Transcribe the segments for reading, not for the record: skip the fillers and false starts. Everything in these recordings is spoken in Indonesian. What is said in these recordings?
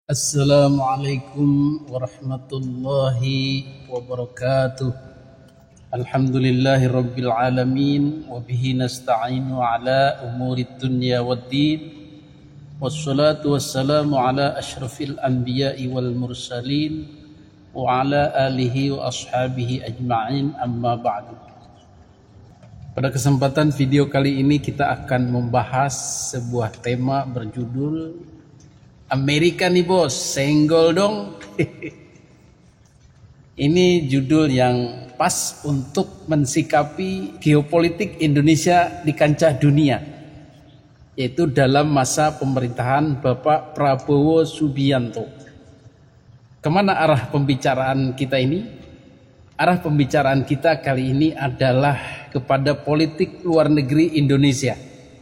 Assalamualaikum warahmatullahi wabarakatuh. Alhamdulillahi rabbil alamin wa bihi nasta'inu ala umurid dunya waddin. Wassalatu wassalamu ala asyrafil anbiya'i wal mursalin wa ala alihi wa ashabihi ajma'in, amma ba'du. Pada kesempatan video kali ini kita akan membahas sebuah tema berjudul Amerika nih bos, senggol dong. Ini judul yang pas untuk mensikapi geopolitik Indonesia di kancah dunia, yaitu dalam masa pemerintahan Bapak Prabowo Subianto. Kemana arah pembicaraan kita ini? Arah pembicaraan kita kali ini adalah kepada politik luar negeri Indonesia,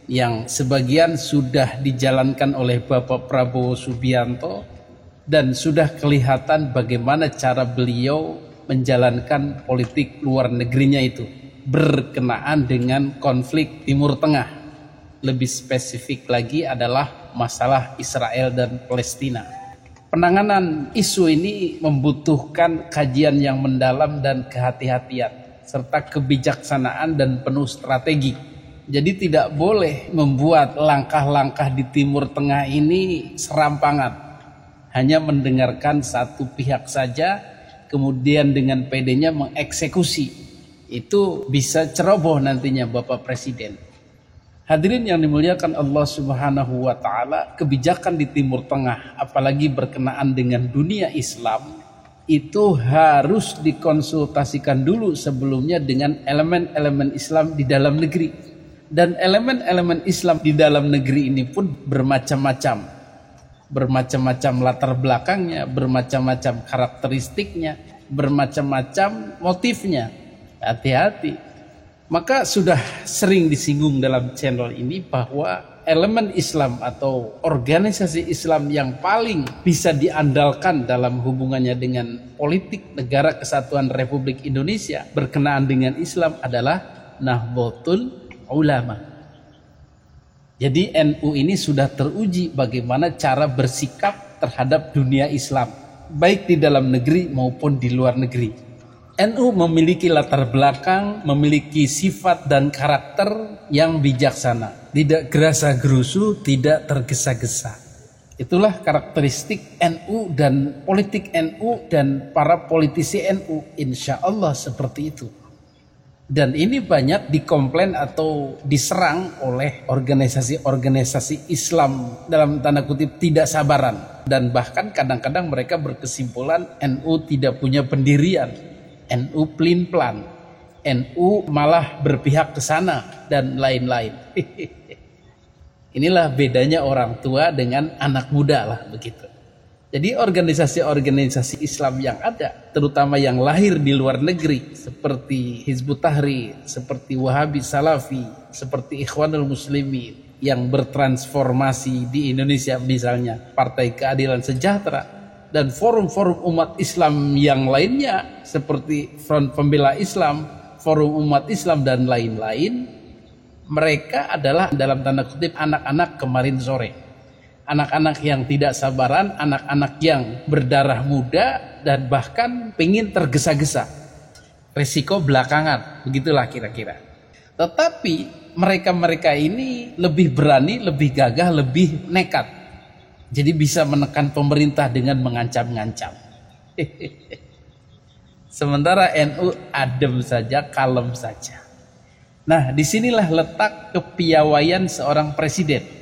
yang sebagian sudah dijalankan oleh Bapak Prabowo Subianto dan sudah kelihatan bagaimana cara beliau menjalankan politik luar negerinya itu berkenaan dengan konflik Timur Tengah. Lebih spesifik lagi adalah masalah Israel dan Palestina. Penanganan isu ini membutuhkan kajian yang mendalam dan kehati-hatian serta kebijaksanaan dan penuh strategi. Jadi tidak boleh membuat langkah-langkah di Timur Tengah ini serampangan. Hanya mendengarkan satu pihak saja, kemudian dengan pedenya mengeksekusi. Itu bisa ceroboh nantinya Bapak Presiden. Hadirin yang dimuliakan Allah Subhanahu wa Ta'ala, kebijakan di Timur Tengah, apalagi berkenaan dengan dunia Islam, itu harus dikonsultasikan dulu sebelumnya dengan elemen-elemen Islam di dalam negeri. Dan elemen-elemen Islam di dalam negeri ini pun bermacam-macam latar belakangnya, bermacam-macam karakteristiknya, bermacam-macam motifnya. Hati-hati. Maka sudah sering disinggung dalam channel ini bahwa elemen Islam atau organisasi Islam yang paling bisa diandalkan dalam hubungannya dengan politik Negara Kesatuan Republik Indonesia berkenaan dengan Islam adalah Nahdlatul Ulama. Jadi NU ini sudah teruji bagaimana cara bersikap terhadap dunia Islam, baik di dalam negeri maupun di luar negeri. NU memiliki latar belakang, memiliki sifat dan karakter yang bijaksana, tidak gerasa-gerusu, tidak tergesa-gesa. Itulah karakteristik NU dan politik NU dan para politisi NU, insya Allah seperti itu. Dan ini banyak dikomplain atau diserang oleh organisasi-organisasi Islam dalam tanda kutip tidak sabaran. Dan bahkan kadang-kadang mereka berkesimpulan NU tidak punya pendirian, NU pelin-pelan, NU malah berpihak ke sana dan lain-lain. Inilah bedanya orang tua dengan anak muda lah begitu. Jadi organisasi-organisasi Islam yang ada, terutama yang lahir di luar negeri, seperti Hizbut Tahrir, seperti Wahabi Salafi, seperti Ikhwanul Muslimin, yang bertransformasi di Indonesia misalnya Partai Keadilan Sejahtera, dan forum-forum umat Islam yang lainnya, seperti Front Pembela Islam, Forum Umat Islam, dan lain-lain, mereka adalah dalam tanda kutip anak-anak kemarin sore. Anak-anak yang tidak sabaran, anak-anak yang berdarah muda dan bahkan pengen tergesa-gesa. Resiko belakangan, begitulah kira-kira. Tetapi mereka-mereka ini lebih berani, lebih gagah, lebih nekat. Jadi bisa menekan pemerintah dengan mengancam-ngancam. Sementara NU adem saja, kalem saja. Nah, disinilah letak kepiawaian seorang presiden.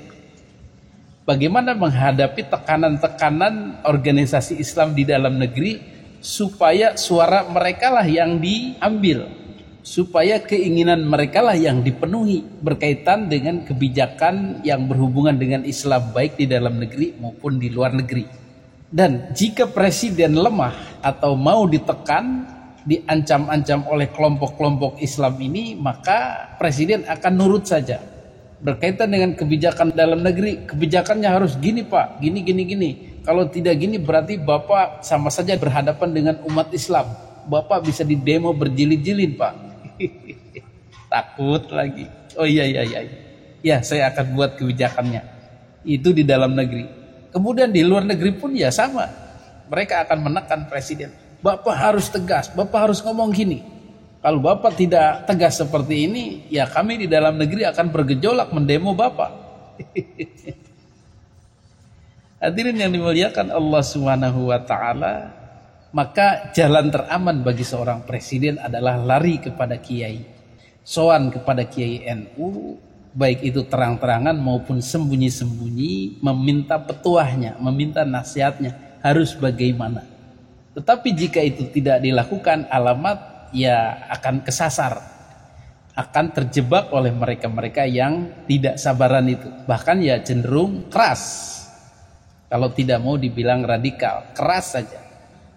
Bagaimana menghadapi tekanan-tekanan organisasi Islam di dalam negeri supaya suara mereka lah yang diambil, supaya keinginan mereka lah yang dipenuhi berkaitan dengan kebijakan yang berhubungan dengan Islam baik di dalam negeri maupun di luar negeri. Dan jika presiden lemah atau mau ditekan, diancam-ancam oleh kelompok-kelompok Islam ini, maka presiden akan nurut saja. Berkaitan dengan kebijakan dalam negeri, kebijakannya harus gini Pak, gini. Kalau tidak gini berarti Bapak sama saja berhadapan dengan umat Islam. Bapak bisa didemo berjilid-jilid Pak. Takut lagi. Oh iya. Ya, saya akan buat kebijakannya. Itu di dalam negeri. Kemudian di luar negeri pun ya sama. Mereka akan menekan presiden. Bapak harus tegas, Bapak harus ngomong gini. Kalau Bapak tidak tegas seperti ini, ya kami di dalam negeri akan bergejolak mendemo Bapak. Hadirin yang dimuliakan Allah Subhanahu wa taala, maka jalan teraman bagi seorang presiden adalah lari kepada kiai. Sowan kepada kiai NU, baik itu terang-terangan maupun sembunyi-sembunyi, meminta petuahnya, meminta nasihatnya harus bagaimana. Tetapi jika itu tidak dilakukan, alamat ya akan kesasar, akan terjebak oleh mereka-mereka yang tidak sabaran itu. Bahkan ya cenderung keras. Kalau tidak mau dibilang radikal, keras saja.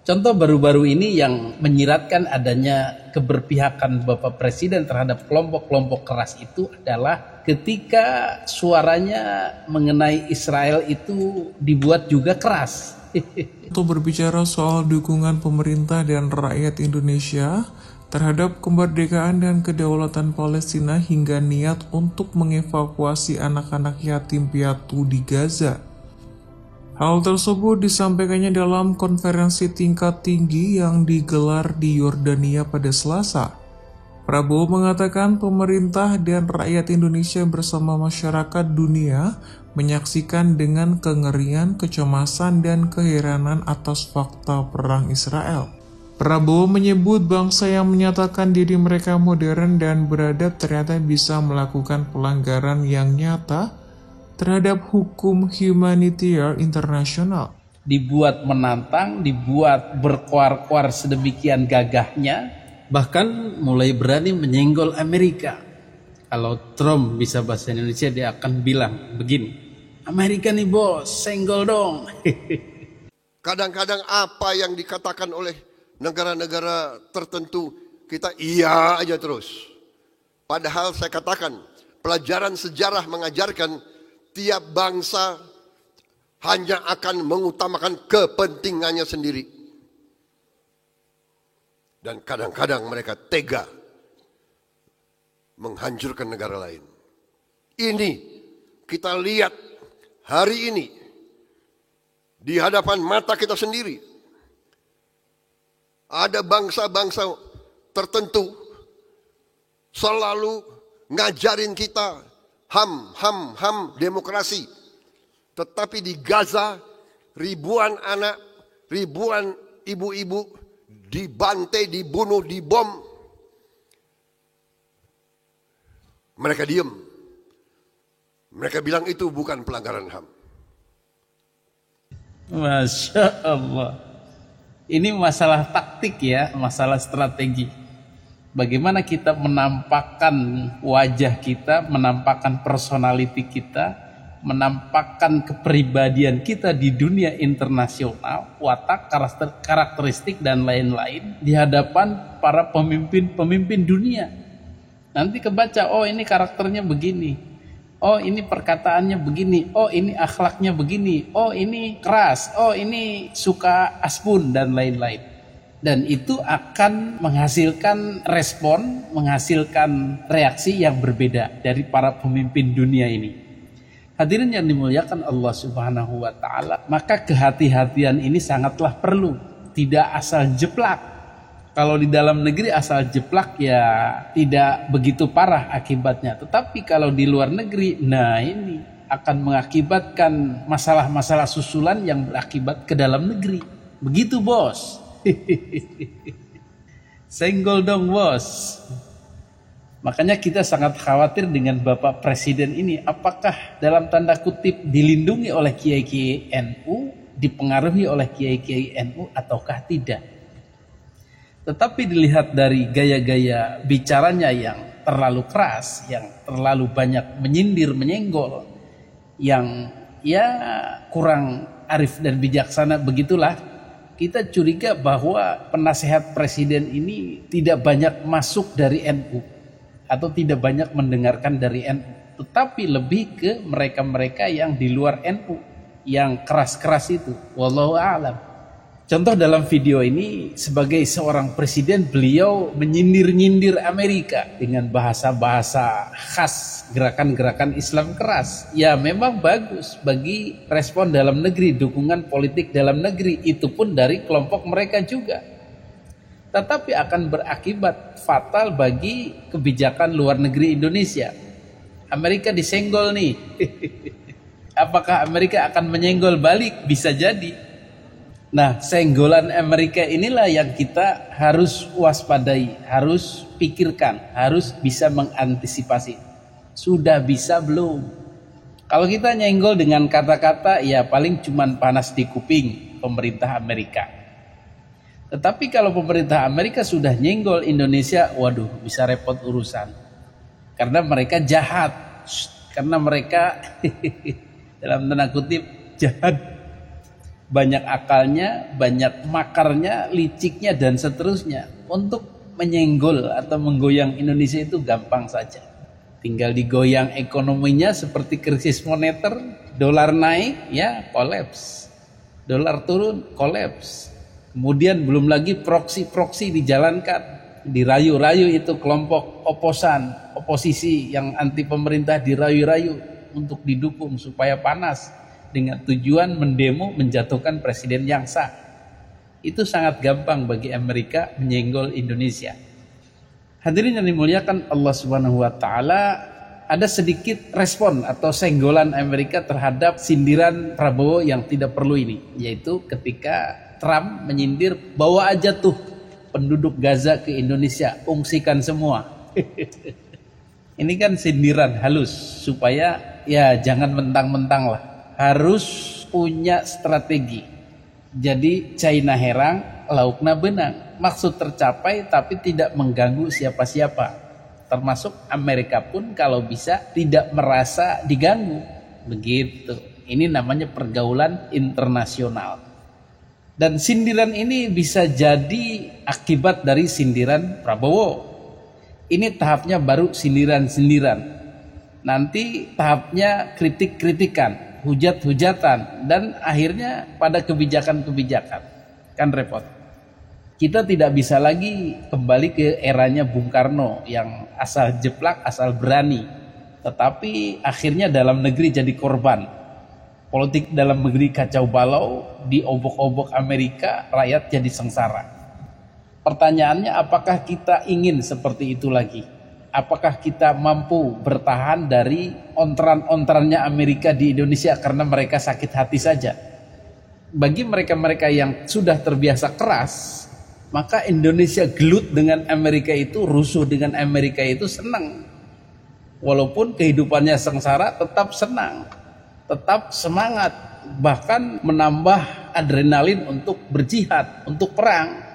Contoh baru-baru ini yang menyiratkan adanya keberpihakan Bapak Presiden terhadap kelompok-kelompok keras itu adalah ketika suaranya mengenai Israel itu dibuat juga keras. Untuk berbicara soal dukungan pemerintah dan rakyat Indonesia terhadap kemerdekaan dan kedaulatan Palestina hingga niat untuk mengevakuasi anak-anak yatim piatu di Gaza. Hal tersebut disampaikannya dalam konferensi tingkat tinggi yang digelar di Yordania pada Selasa. Prabowo mengatakan pemerintah dan rakyat Indonesia bersama masyarakat dunia menyaksikan dengan kengerian, kecemasan, dan keheranan atas fakta perang Israel. Prabowo menyebut bangsa yang menyatakan diri mereka modern dan beradab ternyata bisa melakukan pelanggaran yang nyata terhadap hukum humanitarian internasional. Dibuat menantang, dibuat berkuar-kuar sedemikian gagahnya, bahkan mulai berani menyenggol Amerika. Kalau Trump bisa bahasa Indonesia, dia akan bilang begini, Amerika nih bos, senggol dong. Kadang-kadang apa yang dikatakan oleh negara-negara tertentu, kita iya aja terus. Padahal saya katakan, pelajaran sejarah mengajarkan tiap bangsa hanya akan mengutamakan kepentingannya sendiri. Dan kadang-kadang mereka tega menghancurkan negara lain. Ini kita lihat hari ini di hadapan mata kita sendiri. Ada bangsa-bangsa tertentu selalu ngajarin kita HAM demokrasi. Tetapi di Gaza ribuan anak, ribuan ibu-ibu dibantai, dibunuh, dibom. Mereka diam. Mereka bilang itu bukan pelanggaran HAM. Masya Allah. Ini masalah taktik ya, masalah strategi. Bagaimana kita menampakkan wajah kita, menampakkan personality kita, menampakkan kepribadian kita di dunia internasional, watak, karakteristik, dan lain-lain di hadapan para pemimpin-pemimpin dunia. Nanti kebaca, oh ini karakternya begini, oh ini perkataannya begini, oh ini akhlaknya begini, oh ini keras, oh ini suka aspun, dan lain-lain. Dan itu akan menghasilkan respon, menghasilkan reaksi yang berbeda dari para pemimpin dunia ini. Hadirin yang dimuliakan Allah Subhanahu wa taala, maka kehati-hatian ini sangatlah perlu, tidak asal jeplak. Kalau di dalam negeri asal jeplak ya tidak begitu parah akibatnya. Tetapi kalau di luar negeri, nah ini akan mengakibatkan masalah-masalah susulan yang berakibat ke dalam negeri. Begitu bos. Senggol dong bos. Makanya kita sangat khawatir dengan Bapak Presiden ini. Apakah dalam tanda kutip dilindungi oleh kiai-kiai NU, dipengaruhi oleh kiai-kiai NU ataukah tidak? Tetapi dilihat dari gaya-gaya bicaranya yang terlalu keras, yang terlalu banyak menyindir, menyenggol, yang ya kurang arif dan bijaksana, begitulah. Kita curiga bahwa penasehat presiden ini tidak banyak masuk dari NU atau tidak banyak mendengarkan dari NU, tetapi lebih ke mereka-mereka yang di luar NU, yang keras-keras itu. Wallahu a'lam. Contoh dalam video ini, sebagai seorang presiden, beliau menyindir-nyindir Amerika dengan bahasa-bahasa khas gerakan-gerakan Islam keras. Ya memang bagus bagi respon dalam negeri, dukungan politik dalam negeri, itu pun dari kelompok mereka juga. Tetapi akan berakibat fatal bagi kebijakan luar negeri Indonesia. Amerika disenggol nih. Apakah Amerika akan menyenggol balik? Bisa jadi. Nah, senggolan Amerika inilah yang kita harus waspadai, harus pikirkan, harus bisa mengantisipasi. Sudah bisa belum? Kalau kita nyenggol dengan kata-kata, ya paling cuman panas di kuping pemerintah Amerika. Tetapi kalau pemerintah Amerika sudah nyenggol Indonesia, waduh, bisa repot urusan. Karena mereka jahat, karena mereka dalam tanda kutip jahat. Banyak akalnya, banyak makarnya, liciknya, dan seterusnya. Untuk menyenggol atau menggoyang Indonesia itu gampang saja. Tinggal digoyang ekonominya seperti krisis moneter, dolar naik, ya kolaps. Dolar turun, kolaps. Kemudian belum lagi proksi-proksi dijalankan. Dirayu-rayu itu kelompok oposisi yang anti pemerintah dirayu-rayu untuk didukung supaya panas. Dengan tujuan mendemo menjatuhkan presiden yang sah. Itu sangat gampang bagi Amerika menyenggol Indonesia. Hadirin yang dimuliakan Allah Subhanahu wa taala, ada sedikit respon atau senggolan Amerika terhadap sindiran Prabowo yang tidak perlu ini, yaitu ketika Trump menyindir, bawa aja tuh penduduk Gaza ke Indonesia, ungsikan semua. Ini kan sindiran halus supaya ya jangan mentang-mentang lah. Harus punya strategi. Jadi China herang, laukna benang. Maksud tercapai tapi tidak mengganggu siapa-siapa. Termasuk Amerika pun kalau bisa tidak merasa diganggu. Begitu. Ini namanya pergaulan internasional. Dan sindiran ini bisa jadi akibat dari sindiran Prabowo. Ini tahapnya baru sindiran-sindiran. Nanti tahapnya kritik-kritikan, hujat-hujatan, dan akhirnya pada kebijakan-kebijakan. Kan repot. Kita tidak bisa lagi kembali ke eranya Bung Karno yang asal jeplak, asal berani. Tetapi akhirnya dalam negeri jadi korban. Politik dalam negeri kacau balau, diobok-obok Amerika, rakyat jadi sengsara. Pertanyaannya, apakah kita ingin seperti itu lagi? Apakah kita mampu bertahan dari ontran-ontrannya Amerika di Indonesia karena mereka sakit hati saja? Bagi mereka-mereka yang sudah terbiasa keras, maka Indonesia gelut dengan Amerika itu, rusuh dengan Amerika itu senang. Walaupun kehidupannya sengsara, tetap senang, tetap semangat, bahkan menambah adrenalin untuk berjihad, untuk perang.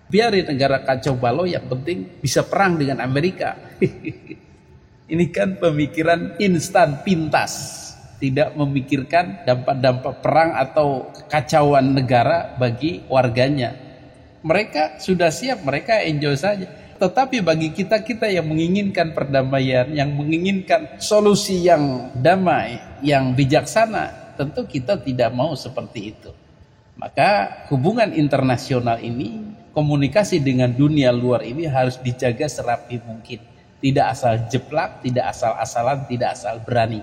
Biarin negara kacau balau, yang penting bisa perang dengan Amerika. Ini kan pemikiran instan, pintas. Tidak memikirkan dampak-dampak perang atau kekacauan negara bagi warganya. Mereka sudah siap, mereka enjoy saja. Tetapi bagi kita-kita yang menginginkan perdamaian, yang menginginkan solusi yang damai, yang bijaksana, tentu kita tidak mau seperti itu. Maka hubungan internasional ini, komunikasi dengan dunia luar ini harus dijaga serapi mungkin. Tidak asal jeplak, tidak asal-asalan, tidak asal berani.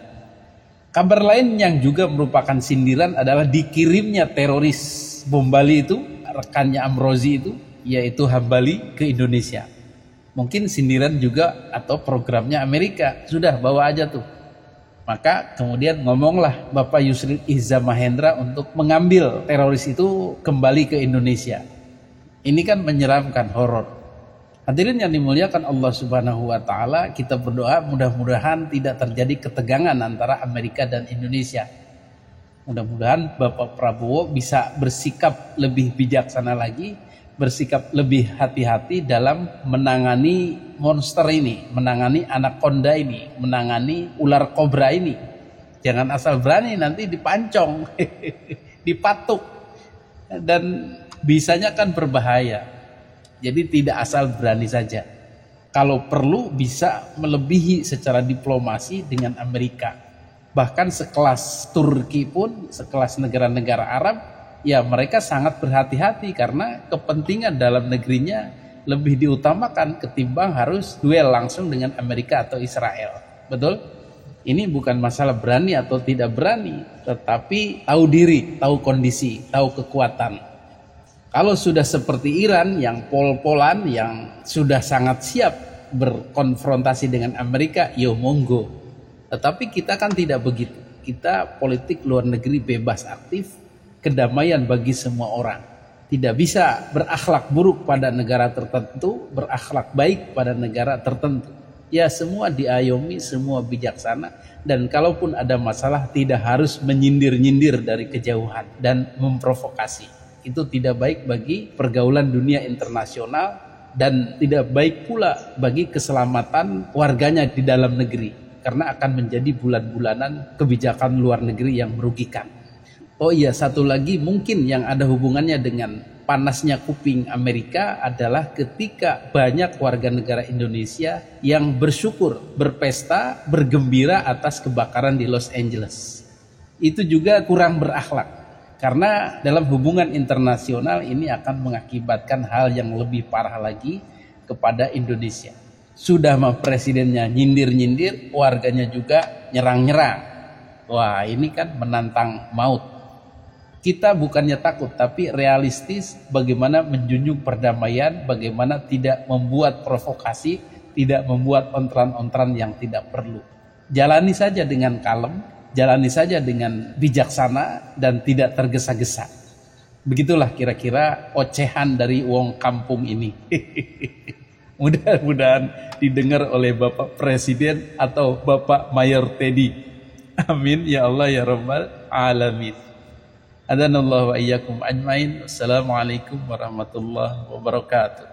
Kabar lain yang juga merupakan sindiran adalah dikirimnya teroris bom Bali itu, rekannya Amrozi itu, yaitu Hambali, ke Indonesia. Mungkin sindiran juga atau programnya Amerika. Sudah, bawa aja tuh. Maka kemudian ngomonglah Bapak Yusril Iza Mahendra untuk mengambil teroris itu kembali ke Indonesia. Ini kan menyeramkan, horor. Hadirin yang dimuliakan Allah Subhanahu wa taala, kita berdoa mudah-mudahan tidak terjadi ketegangan antara Amerika dan Indonesia. Mudah-mudahan Bapak Prabowo bisa bersikap lebih bijaksana lagi, bersikap lebih hati-hati dalam menangani monster ini, menangani anakonda ini, menangani ular kobra ini. Jangan asal berani, nanti dipancong, dipatuk, dan bisanya kan berbahaya. Jadi tidak asal berani saja. Kalau perlu bisa melebihi secara diplomasi dengan Amerika. Bahkan sekelas Turki pun, sekelas negara-negara Arab ya mereka sangat berhati-hati karena kepentingan dalam negerinya lebih diutamakan ketimbang harus duel langsung dengan Amerika atau Israel. Betul? Ini bukan masalah berani atau tidak berani, tetapi tahu diri, tahu kondisi, tahu kekuatan. Kalau sudah seperti Iran yang pol-polan, yang sudah sangat siap berkonfrontasi dengan Amerika, yo monggo. Tetapi kita kan tidak begitu. Kita politik luar negeri bebas aktif, kedamaian bagi semua orang. Tidak bisa berakhlak buruk pada negara tertentu, berakhlak baik pada negara tertentu. Ya semua diayomi, semua bijaksana. Dan kalaupun ada masalah tidak harus menyindir-nyindir dari kejauhan dan memprovokasi. Itu tidak baik bagi pergaulan dunia internasional dan tidak baik pula bagi keselamatan warganya di dalam negeri. Karena akan menjadi bulan-bulanan kebijakan luar negeri yang merugikan. Oh iya, satu lagi mungkin yang ada hubungannya dengan panasnya kuping Amerika adalah ketika banyak warga negara Indonesia yang bersyukur, berpesta, bergembira atas kebakaran di Los Angeles. Itu juga kurang berakhlak. Karena dalam hubungan internasional ini akan mengakibatkan hal yang lebih parah lagi kepada Indonesia. Sudah mah presidennya nyindir-nyindir, warganya juga nyerang-nyerang. Wah, ini kan menantang maut. Kita bukannya takut, tapi realistis bagaimana menjunjung perdamaian, bagaimana tidak membuat provokasi, tidak membuat ontran-ontran yang tidak perlu. Jalani saja dengan kalem, jalani saja dengan bijaksana dan tidak tergesa-gesa. Begitulah kira-kira ocehan dari wong kampung ini. Mudah-mudahan didengar oleh Bapak Presiden atau Bapak Mayor Teddy. Amin ya Allah ya Rabbal Alamin. Adanallahu wa iyyakum ajmain. Assalamualaikum warahmatullahi wabarakatuh.